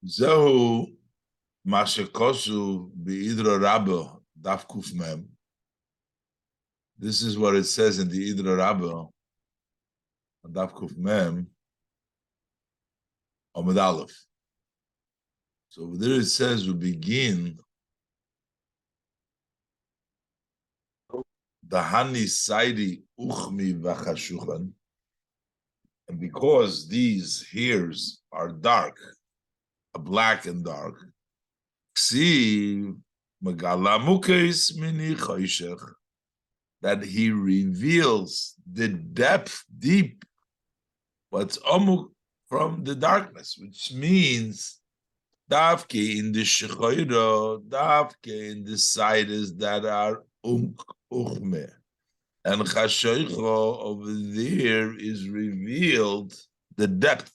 Zehu Mashakosu Beidra Rabba Daf Kuf Mem. This is what it says in the Idra Rabba Daf Kuf Mem Amud Aleph. So over there it says we begin the Hani Saidi Uchmi Vachashuchan, and because these hairs are dark, black and dark, that he reveals the depth deep, what's amuk from the darkness, which means davke in the shechoiro, davke in the sides that are uchme, and chashoicho over there is revealed the depth,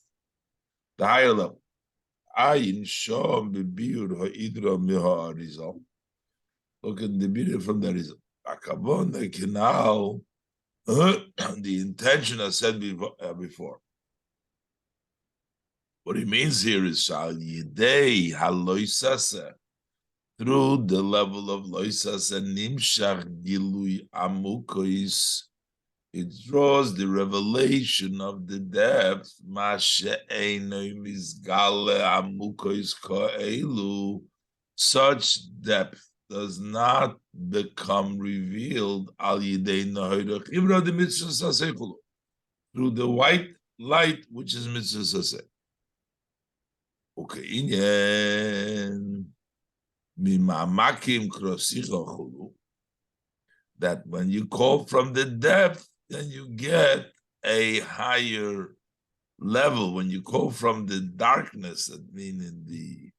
the higher level. Ayin shom bebiur ha'idra miha arizal. Look at the beauty from the Arizal. Akavon the canal. The intention I said before. What he means here is shal yidei haloisase, through the level of loisase nimshach gilui amukois. It draws the revelation of the depth. Such depth does not become revealed through the white light, which is mitzvah saseh. That when you call from the depth, then you get a higher level. When you call from the darkness, that means in the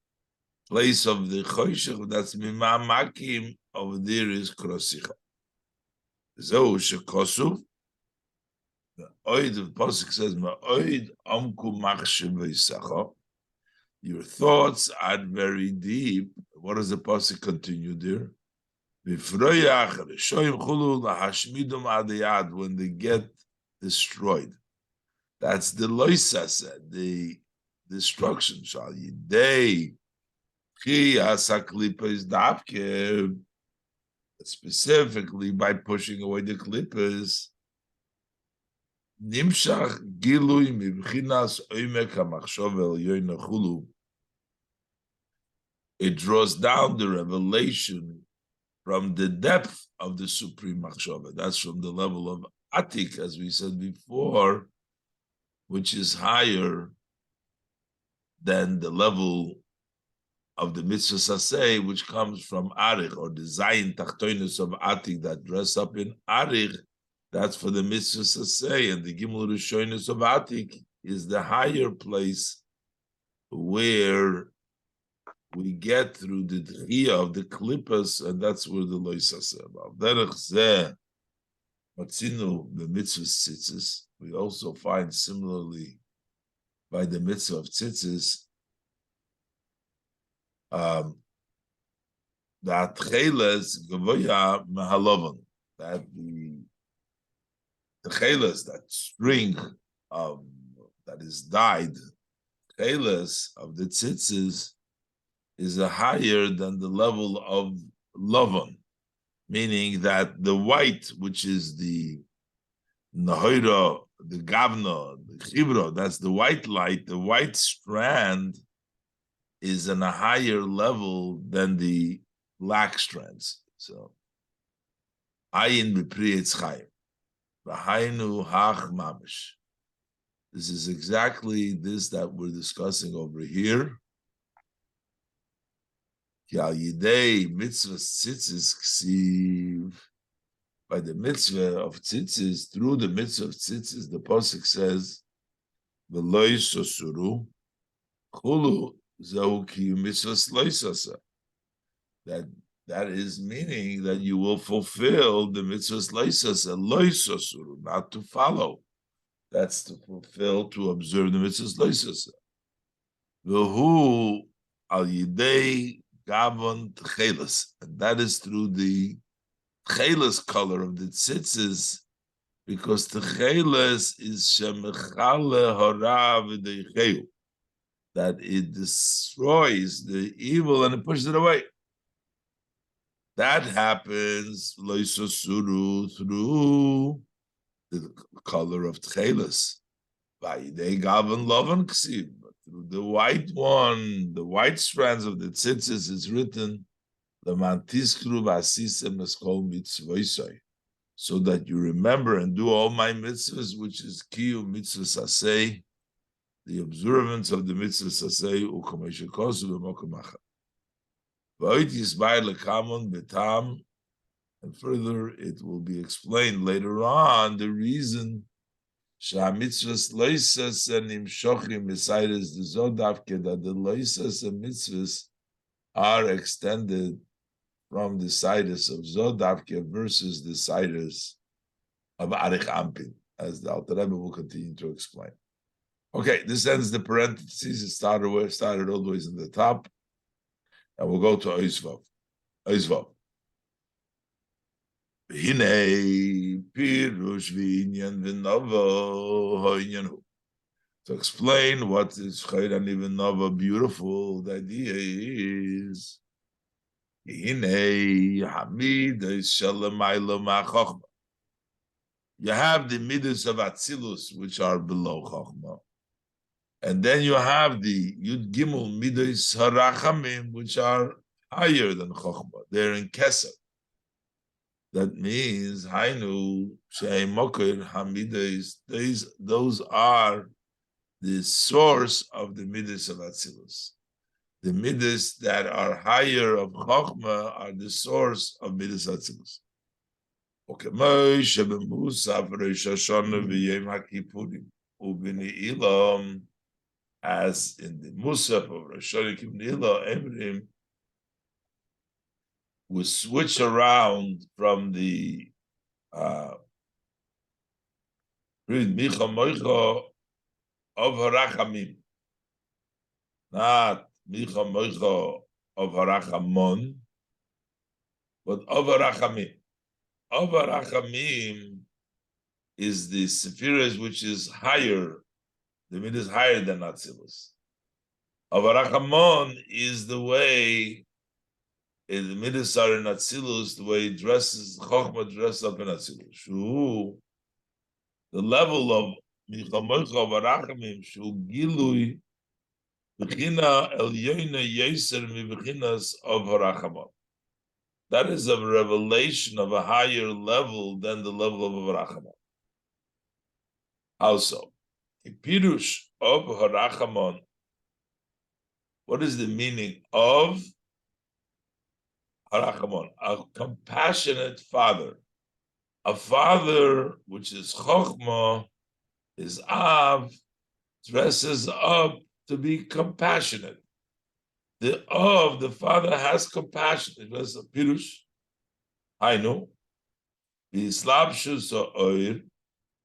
place of the choshech, that's mimamakim, over there is krosicha. Zehu shekosuv. The oid of Pasuk says, "Ma'oid amku machshaveisacha." Your thoughts are very deep. What does the Pasuk continue there? When they get destroyed, that's the loisasa, the destruction. Shall yidei is davke, specifically by pushing away the clippers. Nimshach gilui mibchinas oimek hamachshov elyon chulu. It draws down the revelation from the depth of the supreme machshava. That's from the level of atik, as we said before, which is higher than the level of the mitzvah saseh, which comes from arich, or the zayin tachtoinus of atik that dress up in arich. That's for the mitzvah saseh, and the gimel rishoinus of atik is the higher place where we get through the dhiyah of the klippas, and that's where the loisas about. Derech zeh matzinu the mitzvah tzitzis. We also find similarly by the mitzvah of tzitzis that cheles gavoya mahalovan, that the cheles, that string of that is dyed, cheles of the tzitzis is higher than the level of Lavan, meaning that the white, which is the Nahoira, the Gavna, the Chibra, that's the white light, the white strand is in a higher level than the black strands. So, Ayin b'pri etz chayim, v'hainu hach mamish. This is exactly this that we're discussing over here. By the mitzvah of tzitzis, through the mitzvah of tzitzis, the pasuk says, "V'lo yisosuru chulu zehu ki mitzvahs lo yisasa." That is meaning that you will fulfill the mitzvahs lo yisasa, lo yisosuru, not to follow. That's to fulfill, to observe the mitzvahs lo yisasa. V'hu al yidei Gavon Tcheles, and that is through the Tcheles color of the tzitzis, because Tcheles is Shemechale Hora V'Deicheu. that it destroys the evil and it pushes it away. That happens through the color of tchelis. They gavan lovan ksiv. Through the white one, the white strands of the tzitzis is written, the mantiskru vasisem eskol mitzvoisai, so that you remember and do all my mitzvahs, which is kiyum mitzvahs asay, the observance of the mitzvahs asay u'kamesha kosu v'mokum achad. V'oit yisbayr lekamon betam, and further it will be explained later on the reason Shamitzvahs loisas and imshochim besides the zodavke, that the loisas and mitzvahs are extended from the sidus of zodavke versus the sidus of arich ampin, as the Alter Rebbe will continue to explain. Okay, this ends the parentheses. It started all the way in the top, and we'll go to Oizvav. Oizvav. Hine pirush v'inyan v'nova ha'inyan hu. To explain what is chayr and v'nova beautiful, the idea is hine hamidas shalamayla ma'chochma. You have the midas of Atzilus, which are below Chochma. And then you have the Yud Gimel midas harachamim, which are higher than Chochma. They're in Kesser. That means Hainu Shei Mokir Hamidas. Those are the source of the midas of Atzilus. The midas that are higher of Chochma are the source of midas Atzilus. Okay, as in the Musaf of Rosh Hashanah, we switch around from the Micha Moicha of Harachamim, not Micha Moicha of Harachamon, but of Harachamim. Of Harachamim is the Sephiras which is higher, the mid is higher than Atzilus. Of Harachamon is the way in the midas are in Atzilus, the way it dresses, Chochmah dressed up in Atzilus. Shu, the level of Michamoicha of Arachamim, Shu Gilui, Bechina Elyoina Yeser Mi Bechinas of Harachamon. That is a revelation of a higher level than the level of Harachamon. Also, a Pirush of Harachamon, what is the meaning of Harachamon? A compassionate father. A father, which is Chochmah, is Av, dresses up to be compassionate. The father has compassion. It was a Pirush. I know. The Slabshus Oir,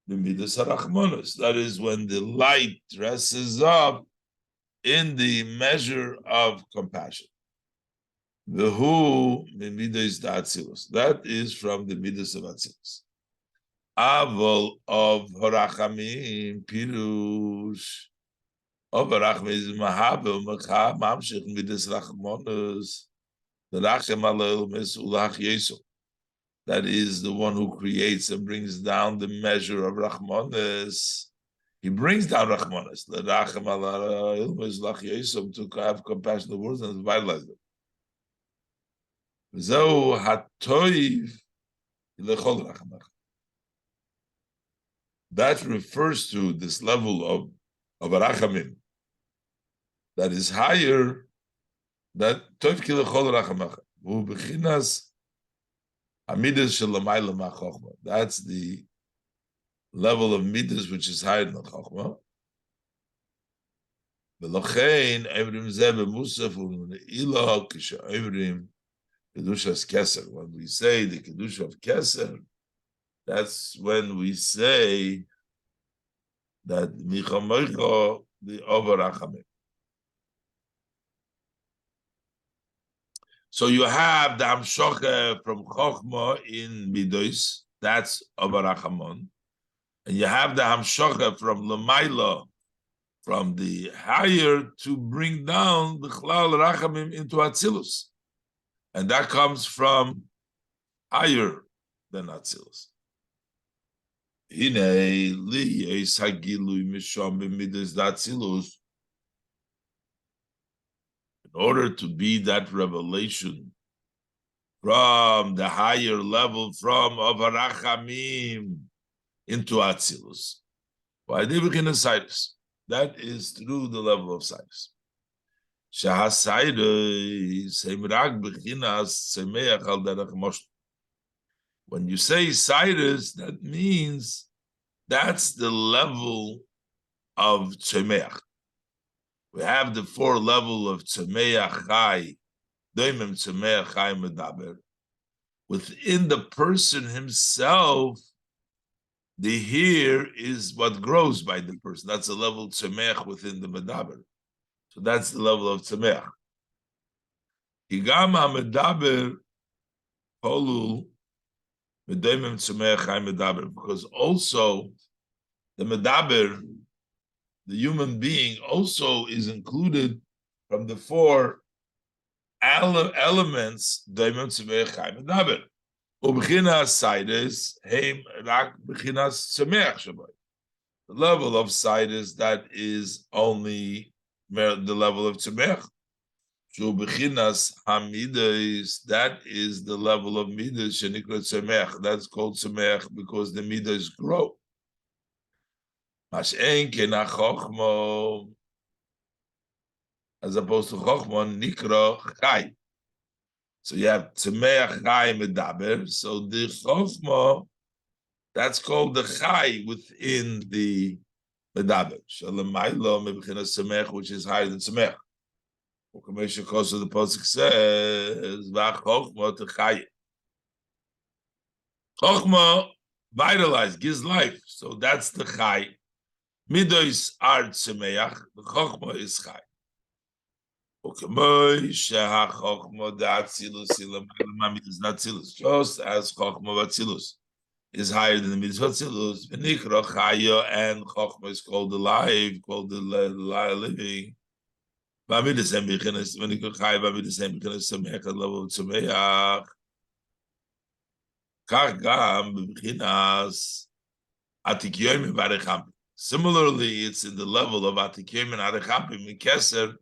the Midas Harachmonos. That is when the light dresses up in the measure of compassion. Vehu midas Atzilus. That is from the midas of Atzilus. Avol of Harachamim Pirush. Of Harachamim is Mahavel Macha Mamshich midas Rachmonos. The Rachem Alel Mesulach Yesu. That is the one who creates and brings down the measure of Rachmonos. He brings down Rachmonos. The Rachem Alel Mesulach Yesu to have compassion of the world and vitalize them. That refers to this level of Arachamim that is higher, that that's the level of midas which is higher than Chochmah. Kedushas Keser. When we say the Kedusha of Keser, that's when we say that Michamoicha, the Over Achamim. So you have the Amshocha from Chochmah in Midos, that's Over Achamon. And you have the Amshocha from Lamaila from the higher to bring down the Chlal Rachamim into Atzilus. And that comes from higher than Atzilus. In order to be that revelation from the higher level from of Rachamim into Atzilus, why they begin a Cyrus? That is through the level of Cyrus. When you say Cyrus, that means that's the level of Tzemeach. We have the 4 level of Tzemeach Chai, Doimim Tzemeach Chai Medaber. Within the person himself, the here is what grows by the person. That's the level of Tzemeach within the Medaber. So that's the level of Tzemeach. Igam HaMedaber Polul Medoimim Tzemeach Chai Medaber. Because also the Medaber, the human being, also is included from the 4 elements Doimim Tzemeach Chai Medaber. Ubchinas Sidus Heim Rak Bchinas Tzemeach Shabai. The level of Sidus that is only the level of Tzemeach. So Bchinas Hamidas, that is the level of Midas Shenikra Tzemeach. That's called Tzemeach because the Midas grow. Mashen Kena Chochmo, as opposed to Chochmo Nikra Chai. So you have Tzemeach Chai Medaber. So the Chochma, that's called the Chai within the Medaber. Shalamaylo Mebchinas Tzemeach, which is higher than Tzemeach. Because the Pasuk says, Chochma to Chai. Chochma vitalize, gives life. So that's the Chai. Midos are Tzemeach. The Chochma is Chai. Just as Chochma Vatzilus is higher than the mitzvah Vatzilus, V'nikra Chaya, and Chochma is called alive, called the living. V'amidas Embichinas, V'nikra Chaya, V'amidas Embichinas, Tzemeach, the level of Tzemeach. Kach gam b'chinas Atikyoim v'Arechampim. Similarly, it's in the level of Atikyoim and Arechampim in Keser.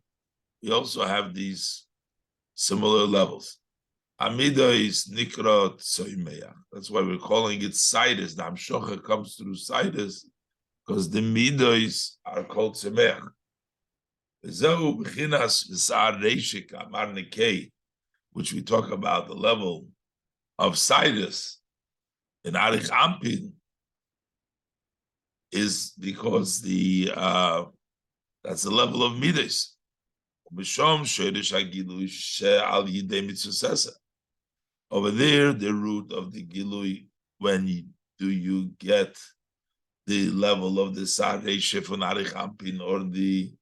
We also have these similar levels. Amida is Nikra Tzoimeya. That's why we're calling it Sidus. The Hamshocha comes through Sidus because the Midas are called Tzomeach. Which we talk about the level of Sidus in Arich Ampin is because that's the level of Midas. Over there, the root of the Gilui, when you get the level of the Sarei Shefon Arich Ampin, or the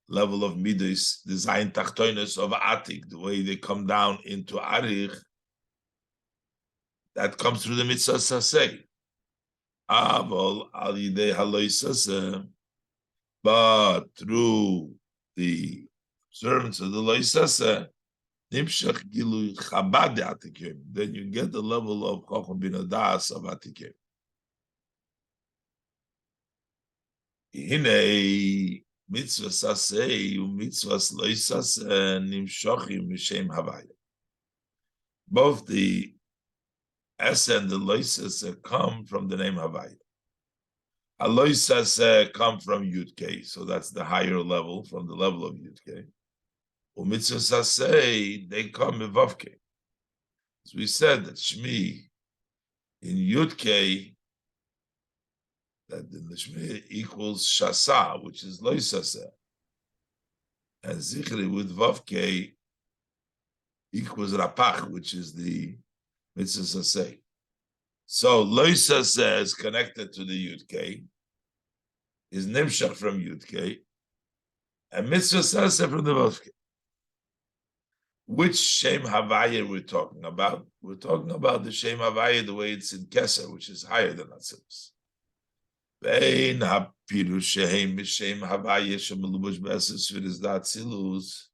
level of Midas, the Zayin Tachtoinus of Atik, the way they come down into Arich, that comes through the Mitzvah Saseh. But through the observance of the Loisasa, Nimshach Gilu Chabad Atikim, then you get the level of Chochma bin Adas of Atikim. Hine mitzvah sasei mitzvah loisasa nimshachim mishem havaya. Both the S and the loisasa come from the name Havaya. Aloisasa come from Yud-K, so that's the higher level, from the level of Yud-K. Umitzvah say they come in Vav-K. As we said that Shmi in Yud-K, that the Shmi equals Shasa, which is Loisasa. And Zichri with Vav-K equals Rapach, which is the Mitzvah say. So Loisasa is connected to the Yud-K, is Nimshach from Yud-K, and Mitzvah Sasa from the Vav-K. Which Shem Havaya we're talking about? We're talking about the Shem Havaya the way it's in Keser, which is higher than Atzilus. Vein hapirush shehem b'shem havaya shemelubash b'esses v'is datzilus.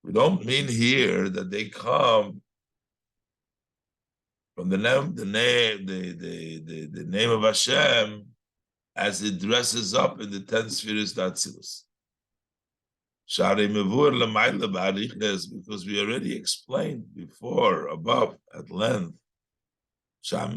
We don't mean here that they come from the name of Hashem as it dresses up in the 10 spheres datzilus. Because we already explained before, above, at length, that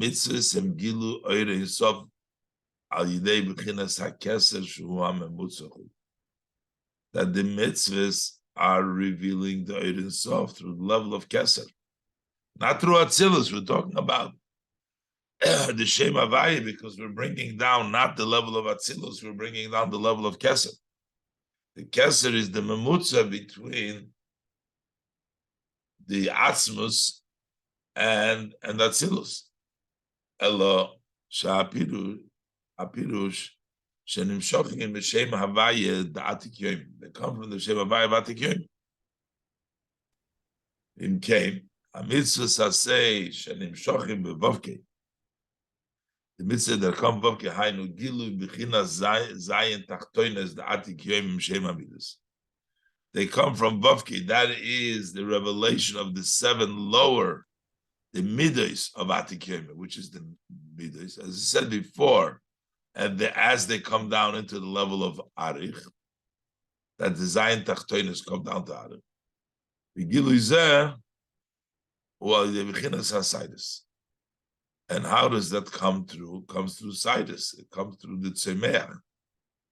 the mitzvahs are revealing the Ein Sof through the level of Keser. Not through Atzilus, we're talking about the Shem Havaya, because we're bringing down not the level of Atzilus, we're bringing down the level of Keser. The Keser is the memutza between the Atzmus and Atzilus. Elo Sha'apirush Shenimshochim b'Shem Havaya da'atik yom. They come from the Shem Havaya b'atik yom. Im came a mitzvah sasei shenimshochim b'vavkei. The mitzvah that come vavkei hainu gilu b'china zayin tachtoines da'atik yom im Shem Hamidus. They come from vavkei. That is the revelation of the 7 lower, the midos of atik yom, which is the midos, as I said before. And as they come down into the level of arich, that the zayin tachtoines come down to arich. And how does that come through? It comes through Sidus. It comes through the Tzemeach,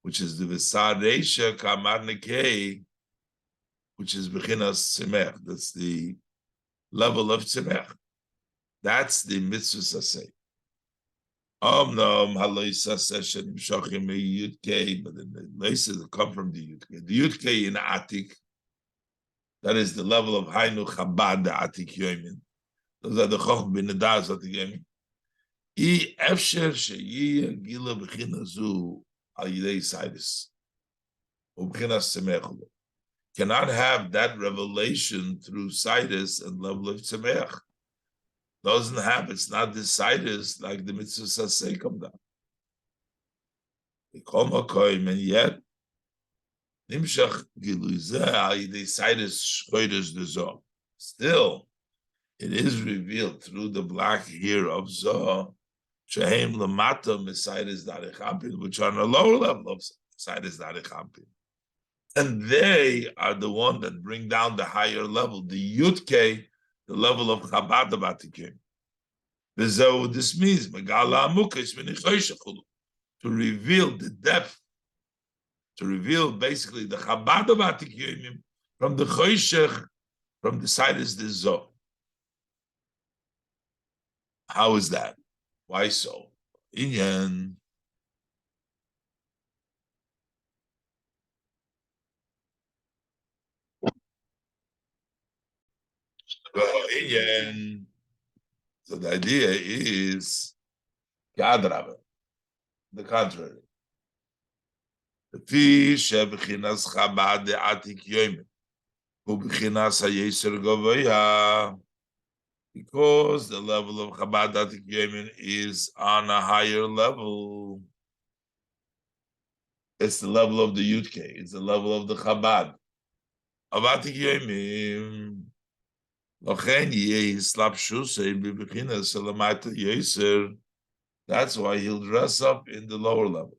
which is the Vesar Reisha Kamar Nekei, which is Bechinas Tzemeach. That's the level of Tzemeach. That's the mitzvah saseh. Omnom haloi saseh shenim shochim yudkei, but the laces that come from the yudkei. The yudkei in Atik, that is the level of Hainu Chabad, the Atik Yomin. Those are the Choch bin Nedas Atik Yomin. I efsher sheyiyah gila b'china zu al yidei Sidus. Ub'china Tzemeach. Cannot have that revelation through Sidus and level of Tzemeach. Doesn't have, it's not the Sidus like the mitzvah saseh come down. And yet, Nimshach Giluzah al yidei Sidus shchoides the Zoh. Still, it is revealed through the black hair of Zoh, Shehem Lamata Mesidus Darichampin, which are on a lower level of Sidus Darichampin. And they are the one that bring down the higher level, the Yudke, the level of Chabad Batikim. This means Megala Amukes to reveal the depth, to reveal basically the Chabad Batikim from the Choshech, from the Sidus the Zoh. How is that? Why so? Inyan. So the idea is the contrary. The fish bechinas Chabad de Atik Yom, who bechinas hayeser gavoya. Because the level of Chabad Atik Yomin is on a higher level. It's the level of the Yudke. It's the level of the Chabad of Atik Yomim. That's why he'll dress up in the lower level.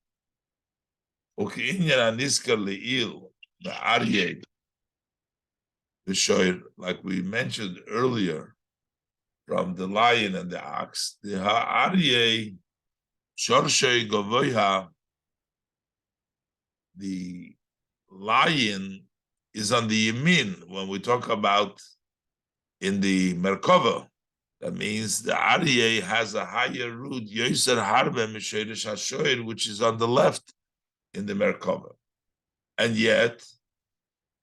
The Shir, like we mentioned earlier, from the lion and the ox, the ha'aryeh shorshei gavoya, the lion is on the yamin when we talk about in the Merkava. That means the aryeh has a higher root, yoser harbe mishoirish hashoir, which is on the left in the Merkava. And yet,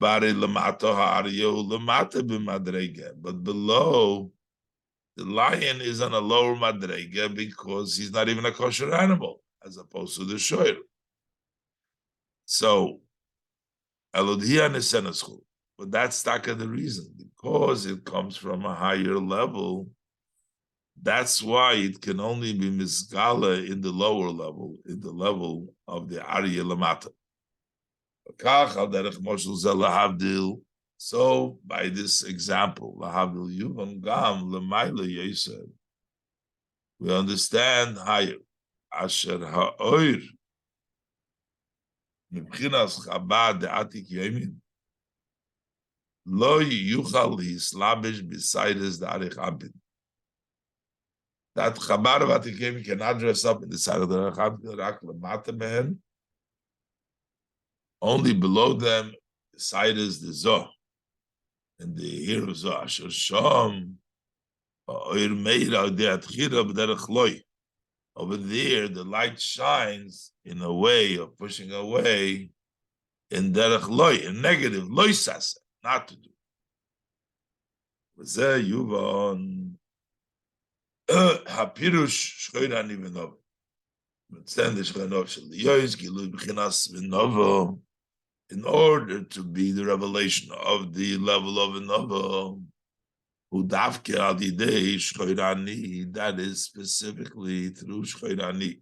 bari lamato ha'aryeh lamata b'madrega, but below, the lion is on a lower madrega because he's not even a kosher animal, as opposed to the shoir. So, elodhia nesenaschul. But that's taka the reason, because it comes from a higher level. That's why it can only be misgala in the lower level, in the level of the Arya Lamata. So by this example, we understand higher. Asher ha'oir mibchinas Chabad de'atik yomin lo yuchal hislabish beside his da'arich abin. That Chabad of Atik Yomin cannot dress up in the side of the Arich Abin, rak lemata mehen. Only below them, the side is the Zoh. And the here of Zoh, Asher Shom, oir meira de'atchira b'derech loy. Over there, the light shines in a way of pushing away in derech loy, in negative, loy sasa, not to do. V'zeh yuvon hapirush shchoira nivenov. V'tzen d'shchenov shel yoyz gilu b'chinas v'novo. In order to be the revelation of the level of Novo, Udavke al yidei shchoirani, that is specifically through shchoirani,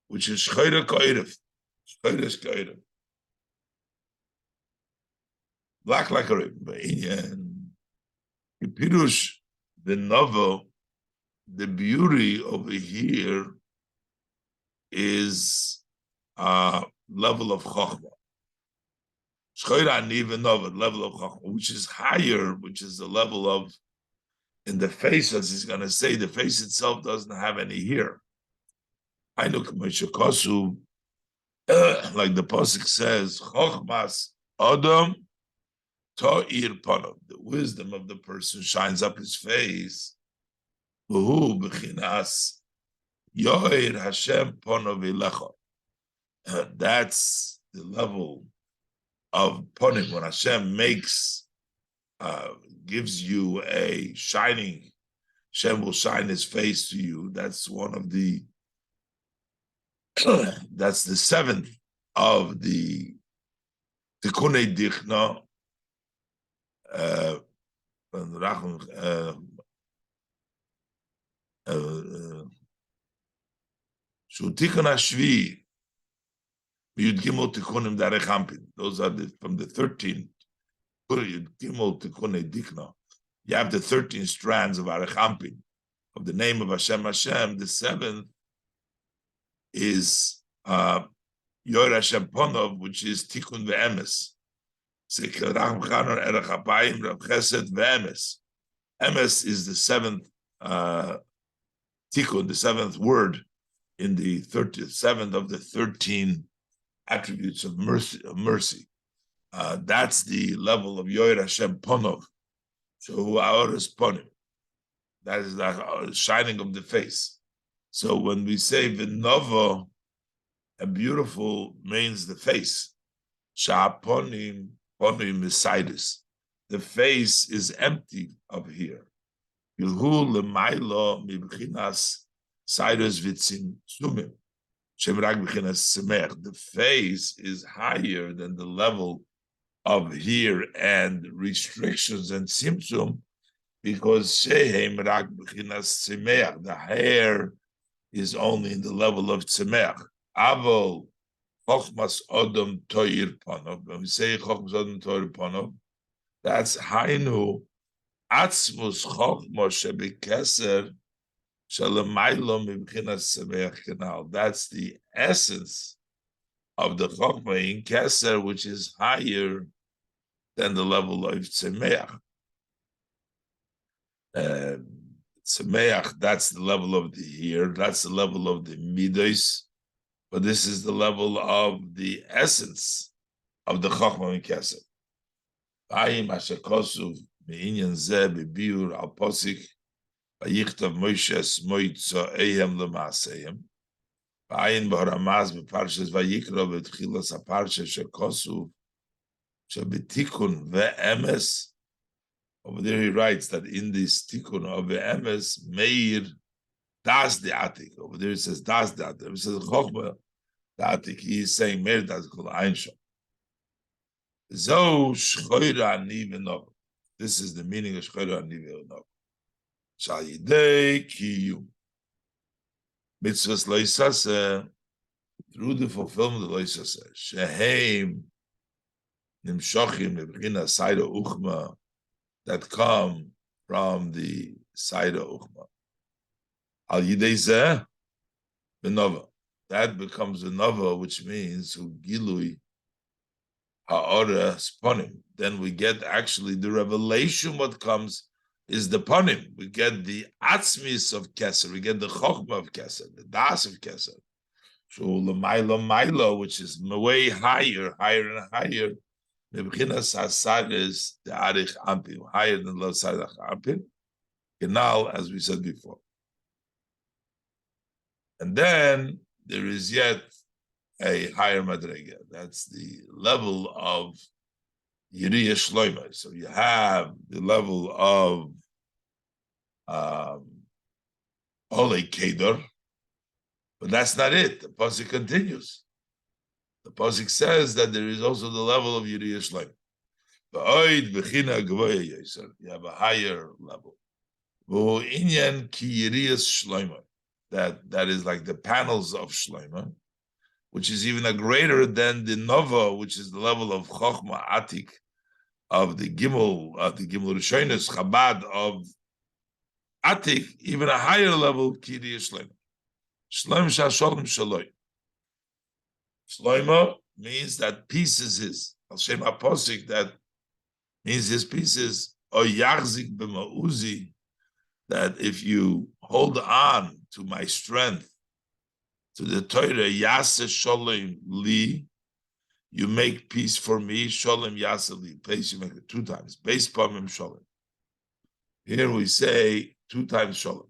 which is shchoira koiref, shchoira is koiref, black like a rib. In Pirush, the Novo, the beauty over here is level of chokhmah. Shchoirani v'nova, level of chokhmah, which is higher, which is the level of, in the face, as he's going to say, the face itself doesn't have any hair. I look at Kosu, like the Pasuk says, Chokhmas Adam Ta'ir Panav, the wisdom of the person shines up his face. V'hu b'chinas Yoir Hashem Panav Elecha. That's the level of Panim, when Hashem makes, gives you a shining, Hashem will shine his face to you. That's one of the, that's the seventh of the Tikunei Dichna, Shutikun Hashvi, Yud Gimel Tikunim Darech Hampin. Those are from the 13. Yud Gimel Tikunei Dichna. You have the 13 strands of Arech Hampin, of the name of Hashem Hashem. The seventh is Yor Hashem Ponov, which is Tikun Ve'emes. Emes is the seventh Tikun, the seventh word in the 7th of the 13 attributes of mercy. That's the level of Yor Hashem Ponov. So our is Ponim. That is the shining of the face. So when we say V'novo, a beautiful means the face. Sha'aponim, ponim is. The face is empty up here. Yilhu lemailo mibchinas sidus vitzim sumim. Shemrag b'chinas semer. The face is higher than the level of here and restrictions and simsum, because shehem rag b'chinas semer. The hair is only in the level of semer. Avol chokhmas odom toir panov. When we say chokhmas odom toir panov, that's hainu atzmus chokhma shebikeser shalamaylo mibchinas semer kanal. That's the essence of the chokhma in keser, which is higher than the level of tzemeach. Tzemeach, that's the level of the here, that's the level of the midos, but this is the level of the essence of the chokhmah in keser. Vayim asher kosuv me'inyan zeh bebiur al posik vayichtav Moshe moitzo ehem lemaasehem. Vayim b'haramaz b'parshas vayikra v'tchilas ha'parsha shekosuv shebetikun ve'emes. Over there he writes that in this tikun of ve'emes meir das the atik. Over there it says das the atik. It says chokhmah the atik. He is saying meir das kol einshom. Zo shchoira ani v'nov. This is the meaning of shchoira ani v'nov. Shayidei kiyum. Mitzvahs loisase, through the fulfillment of loisase. Sheheim nimshochim lebchina saida uchma, that come from the saida uchma. Al yidei zeh benova. That becomes a nova, which means who gilui ha'ora sponim. Then we get actually the revelation. What comes is the ponim. We get the atzmis of Keser. We get the chokhmah of Keser, the das of Keser. So l'maylo, which is way higher and higher. Mebchinas hasad is the arich ampin, higher than lo sadach ampin. Genau, as we said before. And then there is yet a higher madrega. That's the level of Yiriyah Shloimeh. So you have the level of Ole Kedar, but that's not it. The pasuk continues. The pasuk says that there is also the level of Yiriyah Shloimeh. You have a higher level. That is like the panels of Shloimeh, which is even a greater than the Nova, which is the level of Chochmah Atik, of the Gimel Rishonos, Chabad of Atik, even a higher level, Kiriyah Shloimeh. Shloim Shasholem Shaloi. Shloimeh means that peace is his. Al Shem HaPosik, that means his peace is Oyachzik B'ma'uzi, that if you hold on to my strength, to the Torah, Yaseh Sholem Li, you make peace for me, Sholem Yaseh Li. Place you make it 2 times. Beis Pamim Sholem. Here we say 2 times Sholem.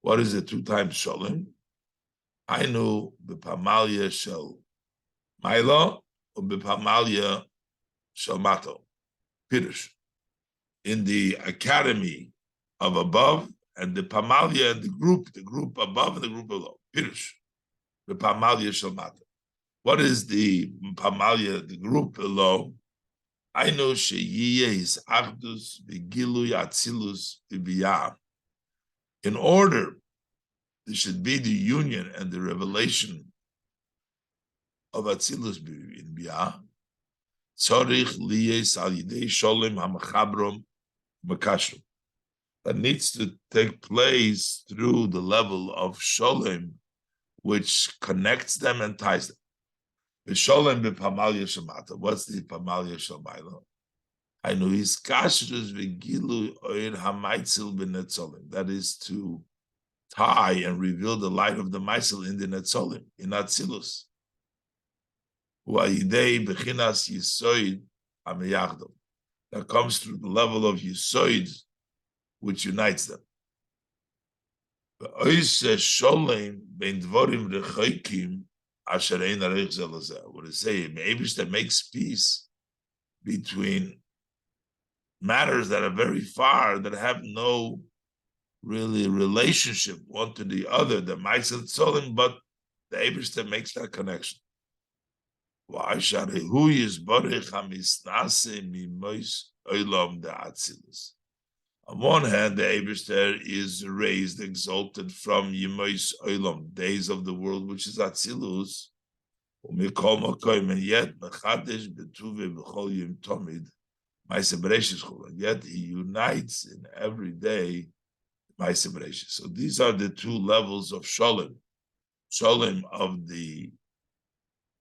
What is it 2 times Sholem? Ainu b'pamalia shel Mailo or b'pamalia shel Mato. Pirush. In the academy of above, and the pamalia and the group above and the group below. Pirush. B'pamalia shel Mato. What is the pamalia, the group below? I know sheyiyeh is achdus v'gilui atzilus v'biyah. In order there should be the union and the revelation of atzilus in biyah. Tzorich liyes al yidei sholem hamachabrom makashrom. That needs to take place through the level of sholem, which connects them and ties them. V'sholem b'pamalia shemata. What's the pamalia shemaila? I know his kashrus v'gilu oir hamaitzel b'netzolim. That is to tie and reveal the light of the maitzel in the netzolim, in atzilus. U'ayidei b'chinas yisoid ameyachdom. That comes through the level of yisoid, which unites them. V'oise sholem bein dvorim rechoikim. What is saying? Maybe that makes peace between matters that are very far, that have no really relationship one to the other. The Maisel Tzolim, but the Abish that makes that connection. Why who is on one hand, the Eibishter is raised, exalted from Yemois Olam, days of the world, which is Atzilus, and yet Mechadesh Betuve B'chol Yom Tomid, Ma'aseh Bereishis Chol, and yet he unites in every day Ma'aseh Bereishis. So these are the 2 levels of Sholem. Sholem of the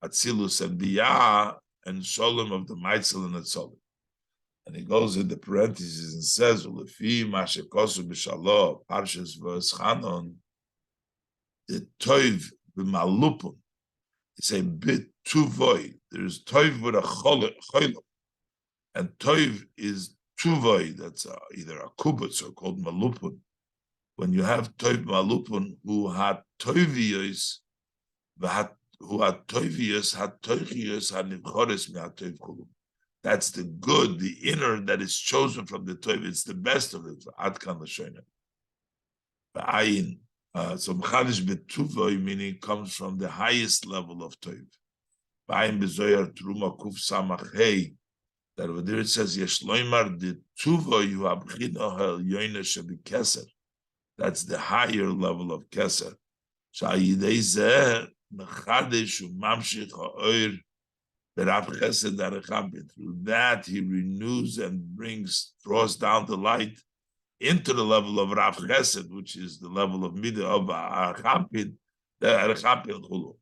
Atzilus and Biyah, and Sholem of the Maitzel and Atzolim. And he goes in the parentheses and says, "Ulefi mashekosu b'shaloh parshas v'eschanon the toiv b'malupun." It's a bit tuvoi. There is toiv with a cholim, and toiv is tuvoi. That's either a kubutz or called malupun. When you have toiv malupun, who had toivios, who had toivios, had toivios, had nivchores me'at toiv kulum. That's the good, the inner that is chosen from the Toiv. It's the best of it. Adkan l'shoyna. Ba'ayin. So Mechadish B'tuvoi, meaning comes from the highest level of Toiv. Ba'ayin B'zoyar Truma Kuf Samach Hei. That over there it says, Yesh loimar the Tuvoi hu abchino hel yoyne shebi keser. That's the higher level of Keser. Through that, he renews and draws down the light into the level of Rav Chesed, which is the level of Midah of Archampin, the Archampin Chulu.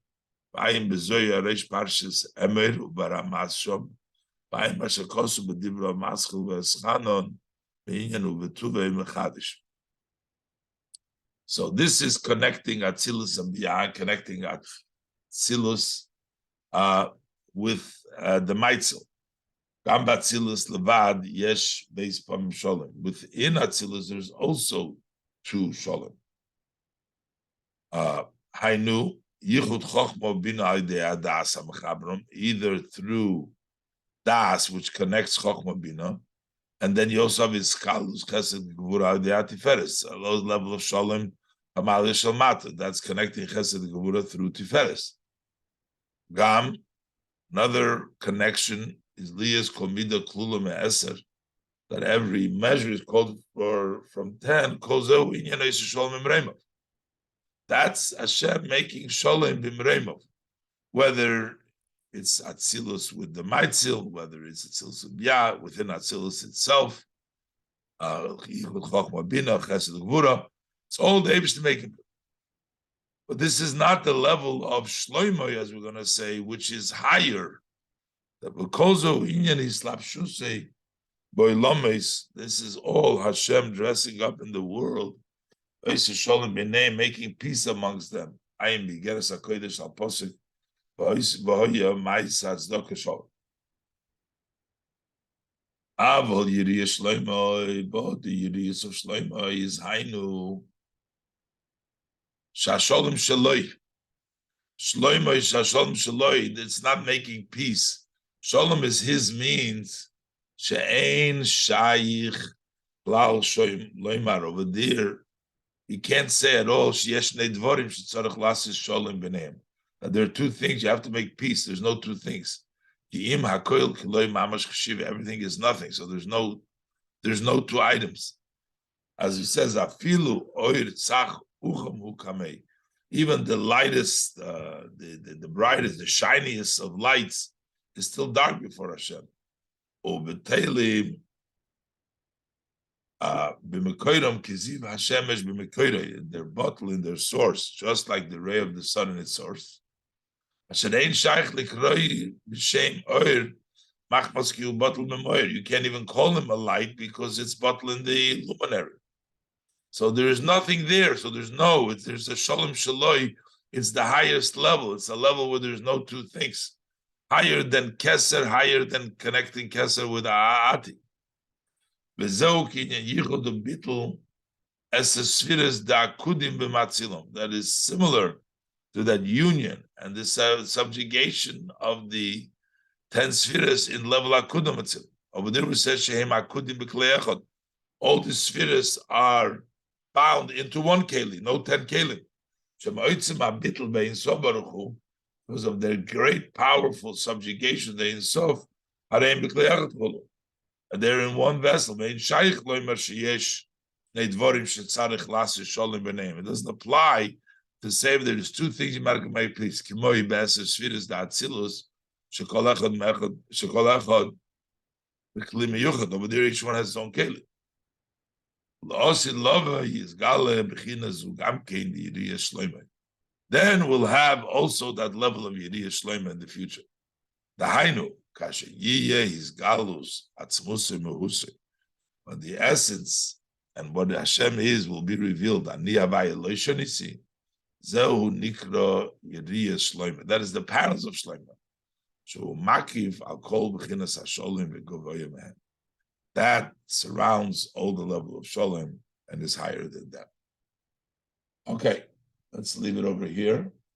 Ba'im bezoya reish parshas Emer ubaramas shom. Ba'im mashakosu bedivra maschil ve'eschanon be'inyan uvetuve mechadish. So this is connecting Atzilus and Biyah, connecting Atzilus with the Maitzel. Gam Atzilus levad yesh beis pamim sholem. Within Atzilus, there's also two sholem. Hainu yichud chochma bina idea das hamchabram, either through das, which connects chochma bina, and then you also have iskalus chesed gevura idea tiferes, a low level of sholem hamalish shalmata, that's connecting chesed gevura through tiferes. Gam, another connection is liyas komida klula me'eser, that every measure is called for from 10. Kozel inyan eis sholem imreimov. That's Hashem making sholem b'mreimov, whether it's Atzilus with the Maitzil, whether it's Atzilus within Atzilus itself, it's all the Eibush to make it. But this is not the level of Shloimo, as we're going to say, which is higher. That Bekozo Inyan Islapshuse Boilomes, this is all Hashem dressing up in the world, making peace amongst them. I am Bigeres HaKodesh Al Posik, V'hoya Ma'isa Tzedakah Shalom. Avol Yiriyah Shloimo, but the Yiriyah of Shloimo is Hainu Shasholem Shaloi. Shloimo is Shasholem Shaloi. It's not making peace. Shalom is his means. She'ein Shayich Lal Shoim Loimar. Over there, you can't say at all. Sheyesh Nei Dvorim Shetzarech Lasis Shalom B'neim. That there are two things. You have to make peace. There's no two things. Everything is nothing. So there's no two items. As he says, Afilu Oir Tzach Ucham Hukamei. Even the lightest, the brightest, the shiniest of lights is still dark before Hashem. B'Teilim B'Mekoyram Kiziv Hashemesh B'Mekoyra, their bottle in their source, just like the ray of the sun in its source. You can't even call him a light because it's bottled in the luminary. So there is nothing there. So there's a shalom shaloi. It's the highest level. It's a level where there's no two things. Higher than Keser, higher than connecting Keser with A'ati. That is similar to that union and this subjugation of the 10 spheres in level Akudim Matzil. Over there we say Shehem Akudim B'Klei. All the spheres are bound into one keli, no 10 kelim. Because of their great, powerful subjugation, they insof Hareim B'Klei. And they're in one vessel. It doesn't apply to say that there's two things you might make peace. Over there, each one has its own keli. Then we'll have also that level of Yiriyah Shloima in the future. The Hainu, Kasha Yiyeh, his Galus, Atzmuse Mehuse. When the essence and what Hashem is will be revealed. Ani Avaya Loishanisi. Zehu Nikra Yiriyah Shloima. That is the panels of Shloima. So Makiv Al Kol B'chinas HaSholim V'Govoyim Mehem. That surrounds all the level of Sholem and is higher than that. Okay, let's leave it over here.